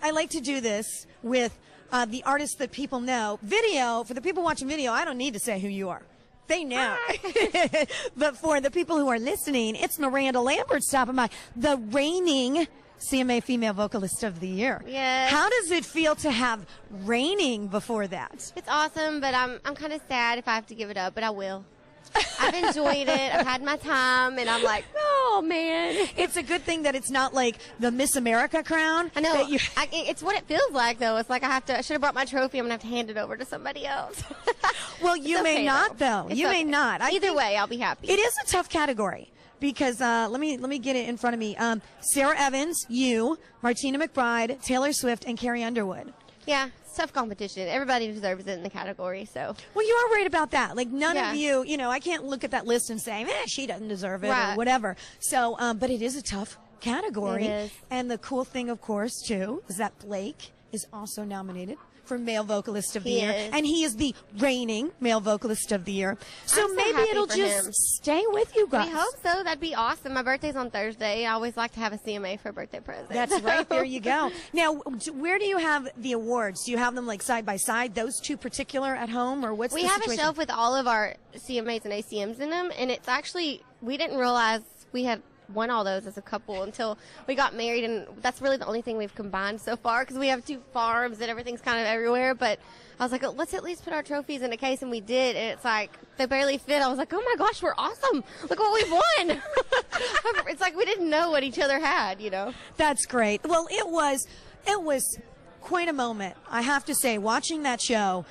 I like to do this with the artists that people know. Video, for the people watching video, I don't need to say who you are. They know. But for the people who are listening, it's Miranda Lambert stopping by, the reigning CMA Female Vocalist of the Year. Yes. How does it feel to have reigning before that? It's awesome, but I'm kind of sad if I have to give it up, but I will. I've enjoyed it. I've had my time, and I'm like, oh, man. It's a good thing that it's not like the Miss America crown. I know. It's what it feels like, though. It's like I should have brought my trophy. I'm going to have to hand it over to somebody else. Well, you may not, though. You may not. Either way, I'll be happy. It is a tough category. Because let me get it in front of me. Sarah Evans, you, Martina McBride, Taylor Swift, and Carrie Underwood. Yeah, it's tough competition. Everybody deserves it in the category. So. Well, you are right about that. Like none of you, I can't look at that list and say, she doesn't deserve it or whatever. So, but it is a tough category. It is. And the cool thing, of course, too, is that Blake is also nominated for Male Vocalist of the Year. And he is the reigning Male Vocalist of the Year. So maybe it'll just stay with you guys. We hope so. That'd be awesome. My birthday's on Thursday. I always like to have a CMA for a birthday present. That's right. There you go. Now, where do you have the awards? Do you have them like side by side, those two particular at home, or what's the situation? We have a shelf with all of our CMAs and ACMs in them, and it's actually, we didn't realize we had won all those as a couple until we got married, and that's really the only thing we've combined so far because we have 2 farms and everything's kind of everywhere. But I was like, let's at least put our trophies in a case, and we did, and it's like they barely fit. I was like, oh my gosh, we're awesome, look what we've won. It's like we didn't know what each other had. That's great. Well, it was quite a moment, I have to say, watching that show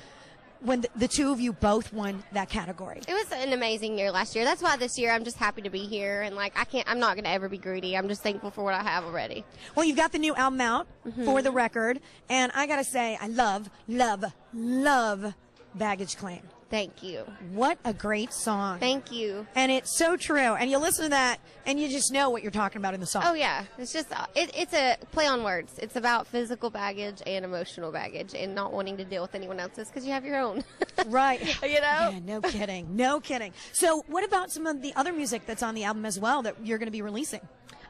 when the two of you both won that category. It was an amazing year last year. That's why this year I'm just happy to be here, and I'm not going to ever be greedy. I'm just thankful for what I have already. Well, you've got the new album out for the record, and I got to say, I love, love, love Baggage Claim. Thank you. What a great song. Thank you. And it's so true. And you listen to that, and you just know what you're talking about in the song. Oh, yeah. It's just, it's a play on words. It's about physical baggage and emotional baggage and not wanting to deal with anyone else's because you have your own. Right. Yeah, no kidding. No kidding. So what about some of the other music that's on the album as well that you're going to be releasing?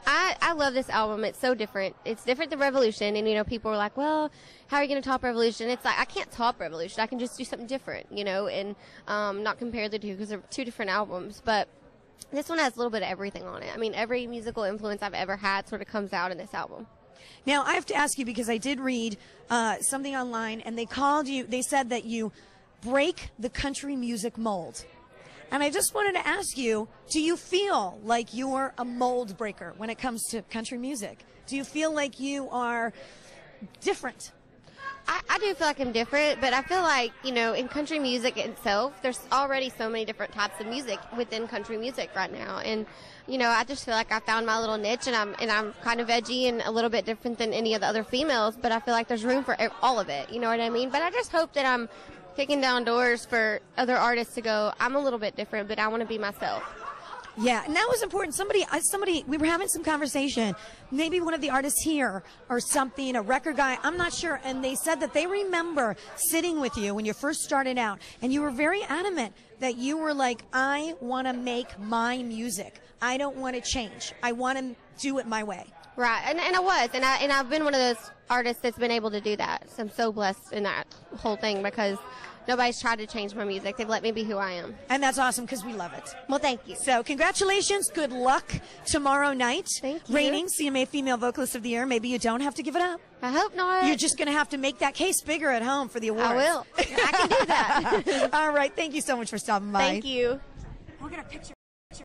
I love this album. It's so different. It's different than Revolution. And, people are like, well, how are you going to top Revolution? It's like, I can't top Revolution. I can just do something different, and not compare the two because they're 2 different albums. But this one has a little bit of everything on it. I mean, every musical influence I've ever had sort of comes out in this album. Now, I have to ask you because I did read something online, and they said that you break the country music mold. And I just wanted to ask you, do you feel like you're a mold breaker when it comes to country music? Do you feel like you are different? I do feel like I'm different, but I feel like, in country music itself, there's already so many different types of music within country music right now. And, I just feel like I found my little niche, and I'm kind of edgy and a little bit different than any of the other females, but I feel like there's room for all of it. You know what I mean? But I just hope that I'm kicking down doors for other artists to go, I'm a little bit different, but I want to be myself. Yeah, and that was important. Somebody, we were having some conversation, maybe one of the artists here or something, a record guy, I'm not sure, and they said that they remember sitting with you when you first started out, and you were very adamant that you were like, I want to make my music. I don't want to change. I want to do it my way. Right, and I was, and I've been one of those artists that's been able to do that. So I'm so blessed in that whole thing because nobody's tried to change my music. They've let me be who I am. And that's awesome because we love it. Well, thank you. So congratulations. Good luck tomorrow night. Thank you. Reigning CMA Female Vocalist of the Year. Maybe you don't have to give it up. I hope not. You're just going to have to make that case bigger at home for the awards. I will. I can do that. All right. Thank you so much for stopping by. Thank you. We'll get a picture.